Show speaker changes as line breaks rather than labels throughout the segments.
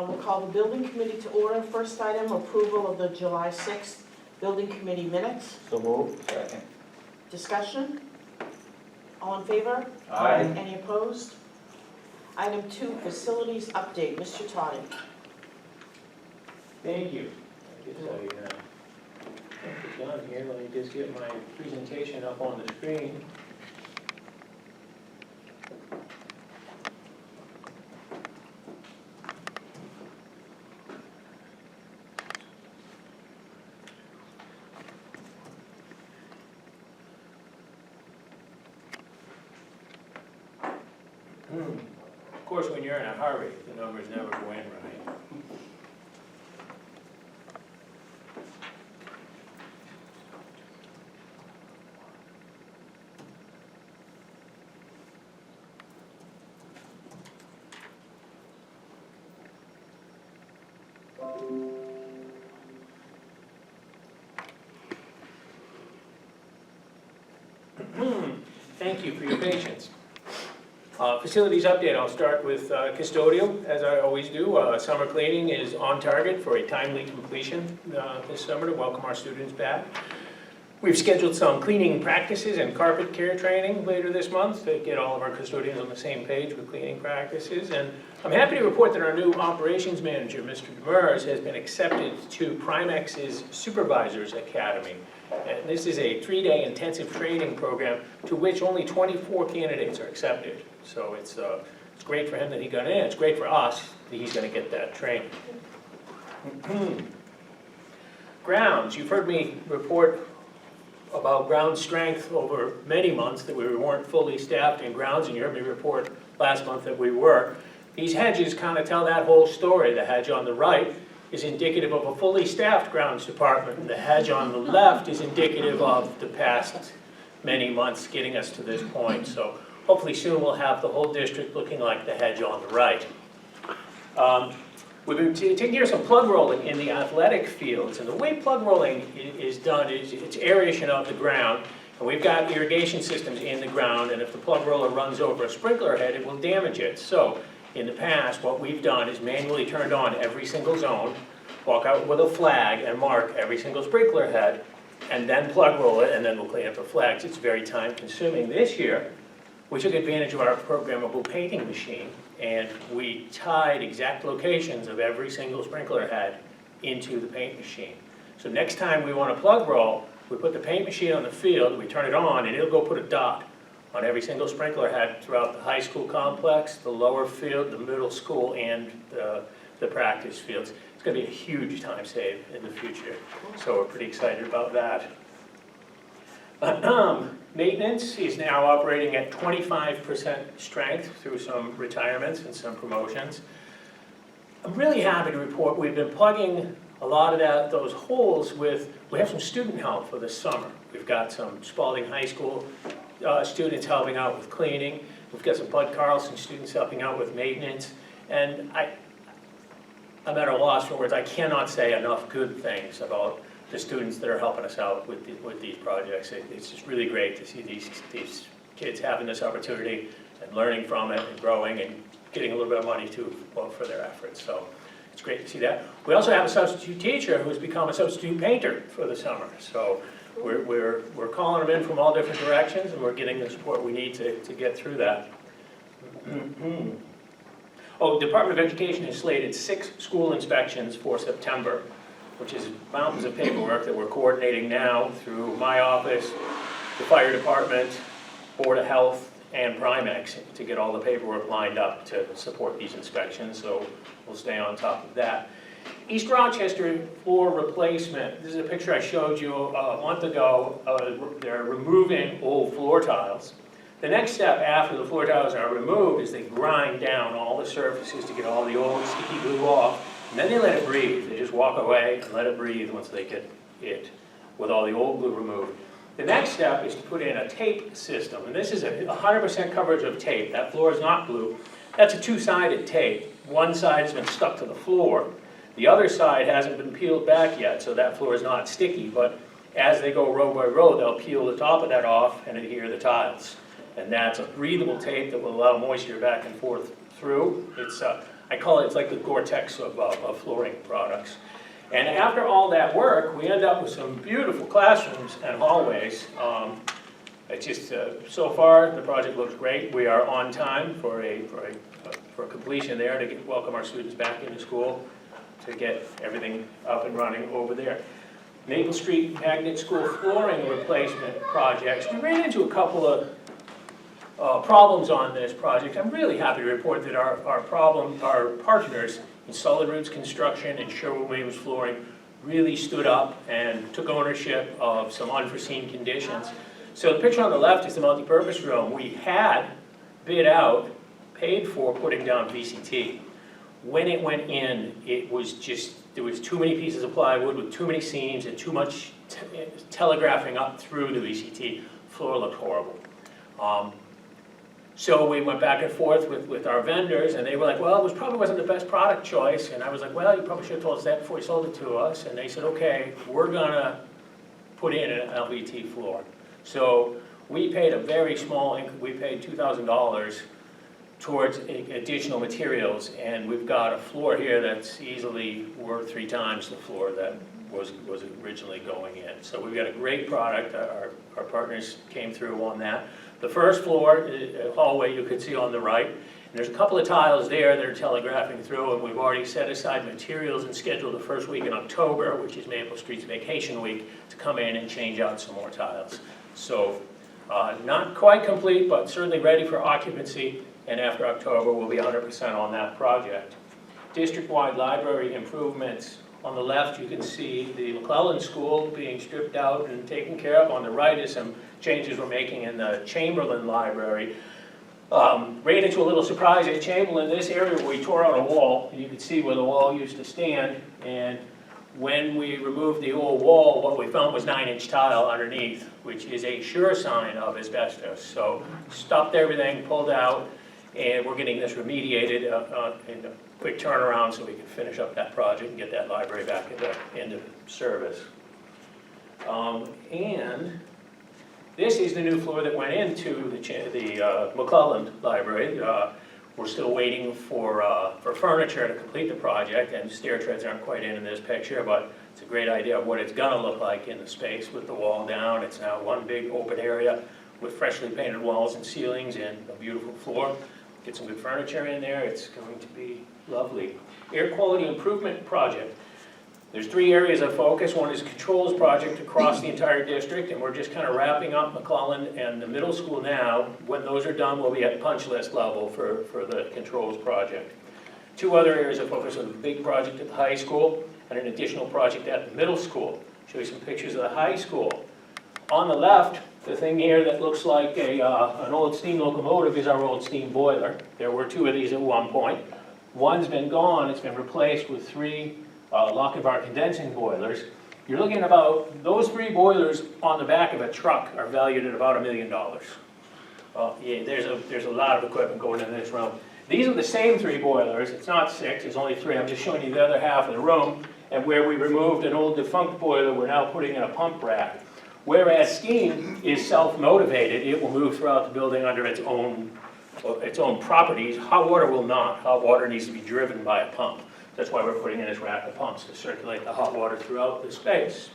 We'll call the building committee to order. First item, approval of the July 6th building committee minutes.
So moved. Second.
Discussion? All in favor?
Aye.
Any opposed? Item 2, facilities update. Mr. Toddy.
Thank you. I guess I put down here, let me just get my presentation up on the screen. Of course, when you're in a hurry, the numbers never go in right. Thank you for your patience. Facilities update, I'll start with custodial, as I always do. Summer cleaning is on target for a timely completion this summer to welcome our students back. We've scheduled some cleaning practices and carpet care training later this month to get all of our custodians on the same page with cleaning practices. And I'm happy to report that our new operations manager, Mr. Demers, has been accepted to Primex's Supervisors Academy. And this is a 3-day intensive training program to which only 24 candidates are accepted. So it's great for him that he got in. It's great for us that he's going to get that training. Grounds. You've heard me report about ground strength over many months that we weren't fully staffed in grounds, and you heard me report last month that we were. These hedges kind of tell that whole story. The hedge on the right is indicative of a fully staffed grounds department. The hedge on the left is indicative of the past many months getting us to this point. So hopefully soon we'll have the whole district looking like the hedge on the right. We've been taking care of some plug rolling in the athletic fields, and the way plug rolling is done is it's aeration of the ground, and we've got irrigation systems in the ground, and if the plug roller runs over a sprinkler head, it will damage it. So in the past, what we've done is manually turned on every single zone, walk out with a flag and mark every single sprinkler head, and then plug roll it, and then we'll clean up the flags. It's very time consuming. This year, we took advantage of our programmable painting machine, and we tied exact locations of every single sprinkler head into the paint machine. So next time we want to plug roll, we put the paint machine on the field, we turn it on, and it'll go put a dot on every single sprinkler head throughout the high school complex, the lower field, the middle school, and the practice fields. It's going to be a huge time save in the future, so we're pretty excited about that. Maintenance is now operating at 25% strength through some retirements and some promotions. I'm really happy to report we've been plugging a lot of those holes with, we have some student help for this summer. We've got some Spalding High School students helping out with cleaning. We've got some Bud Carlson students helping out with maintenance. And I'm at a loss for words. I cannot say enough good things about the students that are helping us out with these projects. It's just really great to see these kids having this opportunity and learning from it and growing and getting a little bit of money too for their efforts. So it's great to see that. We also have a substitute teacher who's become a substitute painter for the summer. So we're calling them in from all different directions, and we're getting the support we need to get through that. Oh, Department of Education has slated 6 school inspections for September, which is mountains of paperwork that we're coordinating now through my office, the fire department, Board of Health, and Primex to get all the paperwork lined up to support these inspections, so we'll stay on top of that. East Rochester floor replacement. This is a picture I showed you a month ago. They're removing old floor tiles. The next step after the floor tiles are removed is they grind down all the surfaces to get all the old sticky glue off, and then they let it breathe. They just walk away and let it breathe once they get it with all the old glue removed. The next step is to put in a tape system, and this is a 100% coverage of tape. That floor is not glue. That's a 2-sided tape. One side has been stuck to the floor. The other side hasn't been peeled back yet, so that floor is not sticky, but as they go row by row, they'll peel the top of that off and adhere the tiles. And that's a breathable tape that will allow moisture back and forth through. It's I call it, it's like the Gore-Tex of flooring products. And after all that work, we end up with some beautiful classrooms and hallways. It's just, so far, the project looks great. We are on time for completion there to welcome our students back into school, to get everything up and running over there. Maple Street Magnet School flooring replacement projects. We ran into a couple of problems on this project. I'm really happy to report that our partners in Solid Roots Construction and Sherwin-Williams Flooring really stood up and took ownership of some unforeseen conditions. So the picture on the left is the multipurpose room. We had bid out, paid for putting down VCT. When it went in, it was just, there was too many pieces of plywood with too many seams and too much telegraphing up through the VCT. Floor looked horrible. So we went back and forth with our vendors, and they were like, well, it probably wasn't the best product choice. And I was like, well, you probably should have told us that before you sold it to us. And they said, okay, we're gonna put in an LVT floor. So we paid a very small, we paid $2,000 towards additional materials, and we've got a floor here that's easily worth 3 times the floor that was originally going in. So we've got a great product. Our partners came through on that. The first floor, hallway, you can see on the right, and there's a couple of tiles there that are telegraphing through, and we've already set aside materials and scheduled the first week in October, which is Maple Street's vacation week, to come in and change out some more tiles. So not quite complete, but certainly ready for occupancy, and after October we'll be 100% on that project. District-wide library improvements. On the left you can see the McClellan School being stripped out and taken care of. On the right is some changes we're making in the Chamberlain Library. Ran into a little surprise at Chamberlain. This area where we tore out a wall, and you can see where the wall used to stand, and when we removed the old wall, what we found was 9-inch tile underneath, which is a sure sign of asbestos. So stopped everything, pulled out, and we're getting this remediated in a quick turnaround so we can finish up that project and get that library back into service. And this is the new floor that went into the McClellan Library. We're still waiting for furniture to complete the project, and stair treads aren't quite in this picture, but it's a great idea of what it's gonna look like in the space with the wall down. It's now one big open area with freshly painted walls and ceilings and a beautiful floor. Get some good furniture in there, it's going to be lovely. Air quality improvement project. There's 3 areas of focus. One is controls project across the entire district, and we're just kind of wrapping up McClellan and the middle school now. When those are done, we'll be at punch list level for the controls project. 2 other areas of focus are the big project at the high school and an additional project at the middle school. Show you some pictures of the high school. On the left, the thing here that looks like an old steam locomotive is our old steam boiler. There were 2 of these at one point. One's been gone, it's been replaced with 3 Lochinvar condensing boilers. You're looking at about, those 3 boilers on the back of a truck are valued at about $1 million. Yeah, there's a lot of equipment going in this room. These are the same 3 boilers, it's not 6, there's only 3. I'm just showing you the other half of the room, and where we removed an old defunct boiler, we're now putting in a pump rack. Whereas steam is self-motivated, it will move throughout the building under its own properties. Hot water will not. Hot water needs to be driven by a pump. That's why we're putting in this rack of pumps to circulate the hot water throughout the space.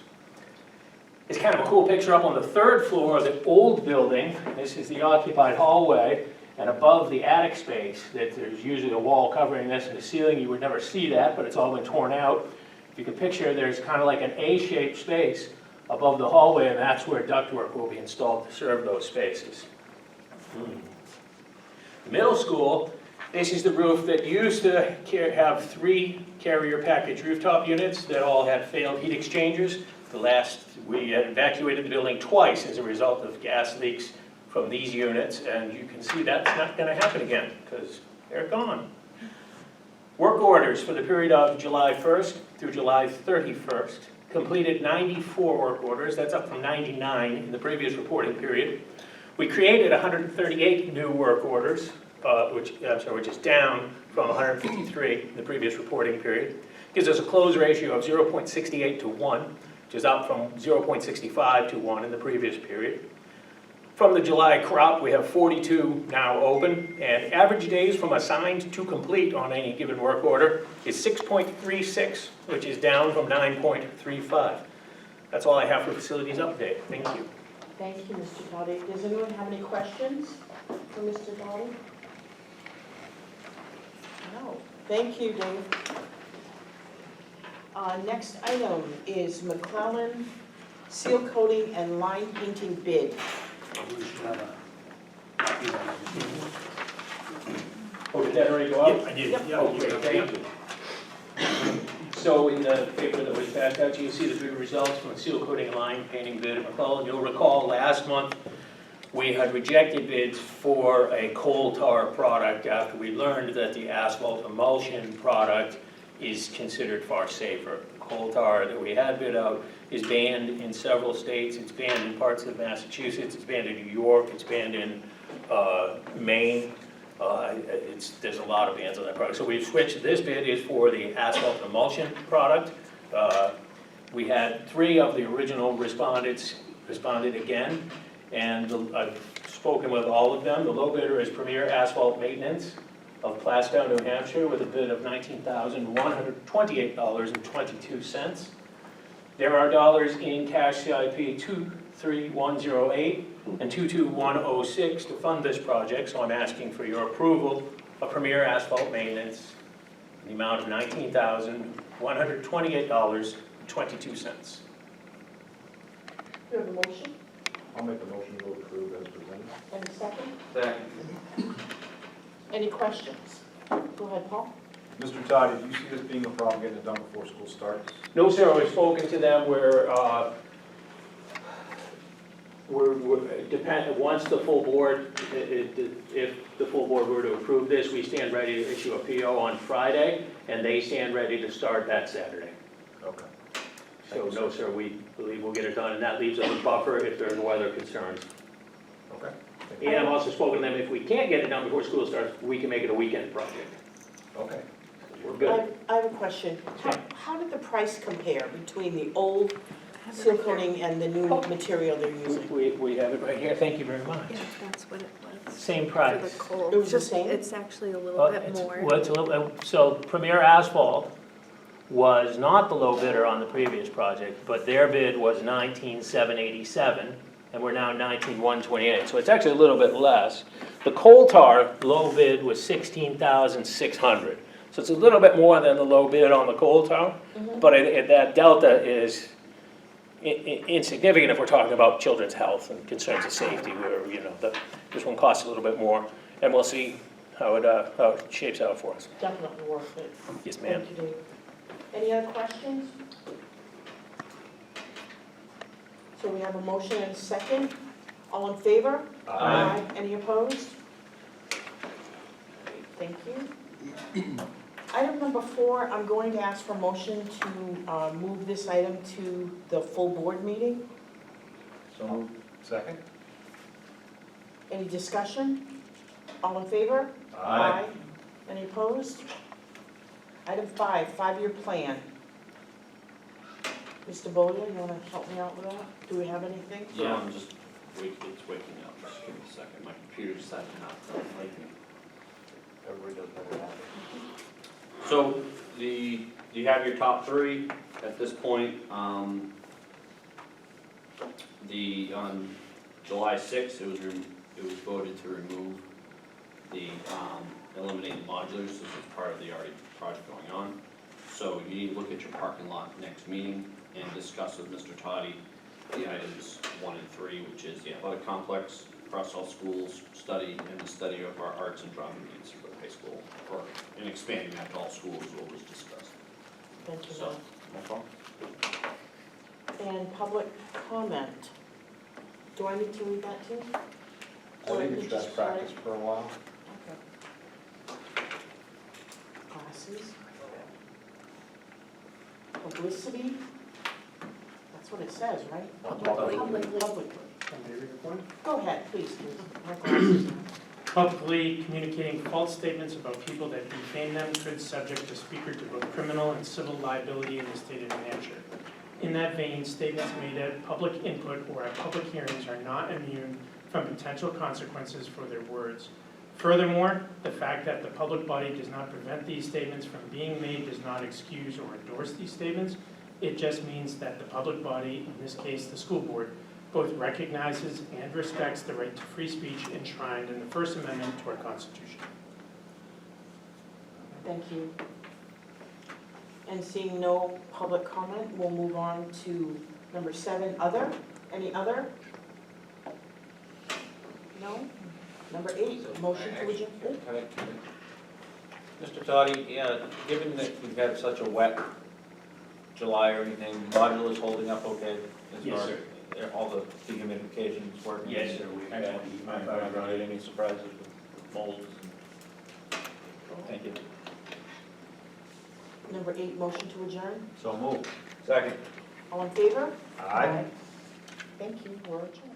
It's kind of a cool picture up on the 3rd floor of the old building. This is the occupied hallway, and above the attic space, that there's usually a wall covering this and the ceiling. You would never see that, but it's all been torn out. If you can picture, there's kind of like an A-shaped space above the hallway, and that's where ductwork will be installed to serve those spaces. Middle school, this is the roof that used to have 3 carrier package rooftop units that all had failed heat exchangers. We had evacuated the building twice as a result of gas leaks from these units, and you can see that's not going to happen again because they're gone. Work orders for the period of July 1st through July 31st. Completed 94 work orders, that's up from 99 in the previous reporting period. We created 138 new work orders, which is down from 153 in the previous reporting period. Gives us a close ratio of 0.68 to 1, which is up from 0.65 to 1 in the previous period. From the July crop, we have 42 now open, and average days from assigned to complete on any given work order is 6.36, which is down from 9.35. That's all I have for facilities update. Thank you.
Thank you, Mr. Doughty. Does anyone have any questions for Mr. Doughty? No. Thank you, Dave. Next item is McClellan seal coating and line painting bid.
Oh, did that already go out?
Yep, I did.
Yep.
Yeah,
Oh, great, thank you. So in the paper that was passed out, you see the bid results from the seal coating and line painting bid at McClellan. You'll recall last month, we had rejected bids for a coal tar product after we learned that the asphalt emulsion product is considered far safer. Coal tar that we had bid out is banned in several states. It's banned in parts of Massachusetts, it's banned in New York, it's banned in Maine. There's a lot of bans on that product. So we've switched. This bid is for the asphalt emulsion product. We had 3 of the original respondents responded again, and I've spoken with all of them. The low bidder is Premier Asphalt Maintenance of Plastow, New Hampshire, with a bid of $19,128.22. There are dollars in cash CIP 23108 and 22106 to fund this project, so I'm asking for your approval of Premier Asphalt Maintenance in the amount of $19,128.22.
Do you have a motion?
I'll make a motion to approve as presented.
And a second?
Second.
Any questions? Go ahead, Paul.
Mr. Todd, do you see this being a problem getting it done before school starts?
No, sir, we've spoken to them, we're once the full board, if the full board were to approve this, we stand ready to issue a PO on Friday, and they stand ready to start that Saturday.
Okay.
So, no, sir, we believe we'll get it done, and that leaves us a buffer if there's weather concerns.
Okay.
And I've also spoken to them, if we can't get it done before school starts, we can make it a weekend project.
Okay.
We're good.
I have a question. How did the price compare between the old seal coating and the new material they're using?
We have it right here, thank you very much.
Yeah, that's what it was.
Same
For
price.
the coal.
It was the
Just-
same?
It's actually a little
Well,
bit
it's-
more.
Well, it's a little, so Premier Asphalt was not the low bidder on the previous project, but their bid was $19,787, and we're now $19,128, so it's actually a little bit less. The coal tar low bid was $16,600, so it's a little bit more than the low bid on the coal tar, but that delta is insignificant if we're talking about children's health and concerns of safety, where, this one costs a little bit more, and we'll see how it shapes out for us.
Definitely worth it.
Yes, ma'am.
Thank you, Dave. Any other questions? So we have a motion and a second. All in favor?
Aye.
Any opposed? Thank you. Item number 4, I'm going to ask for motion to move this item to the full board meeting.
So moved. Second?
Any discussion? All in favor? Any opposed? Item 5, 5-year plan. Mr. Bowyer, you want to help me out with that? Do we have anything?
Yeah, I'm just it's waking up. Just give me a second. My computer's decided not to like me.
Everybody does better than
So you have your top 3 at this point. On July 6th, it was voted to remove the eliminate the modulars. This is part of the already project going on. So you need to look at your parking lot next meeting and discuss with Mr. Toddy the items 1 and 3, which is the athletic complex across all schools, study, and the study of our arts and drama needs for the high school, and expanding that to all schools, what was discussed.
Thank you,
So,
Mel.
no problem.
And public comment. Do I need to read that too?
I think it's best practice for a while.
Okay. Classes. Publicity. That's what it says, right?
Publicly.
Publicly. Go ahead, please. My glasses on.
Publicly communicating false statements about people that defame them could subject the speaker to both criminal and civil liability in the state of New Hampshire. In that vein, statements made at public input or at public hearings are not immune from potential consequences for their words. Furthermore, the fact that the public body does not prevent these statements from being made does not excuse or endorse these statements. It just means that the public body, in this case the school board, both recognizes and respects the right to free speech enshrined in the First Amendment to our Constitution.
Thank you. And seeing no public comment, we'll move on to number 7, other. Any other? No? Number 8, motion to adjourn.
Mr. Toddy, yeah, given that we've had such a wet July or anything, modular's holding up okay? As
Yes,
far
sir.
as all the dehumidification's working?
Yes, sir, we've had
Okay.
one.
I haven't had any surprises with molds? Thank you.
Number 8, motion to adjourn.
So move.
Second.
All in favor?
Aye.
Thank you, we're adjourned.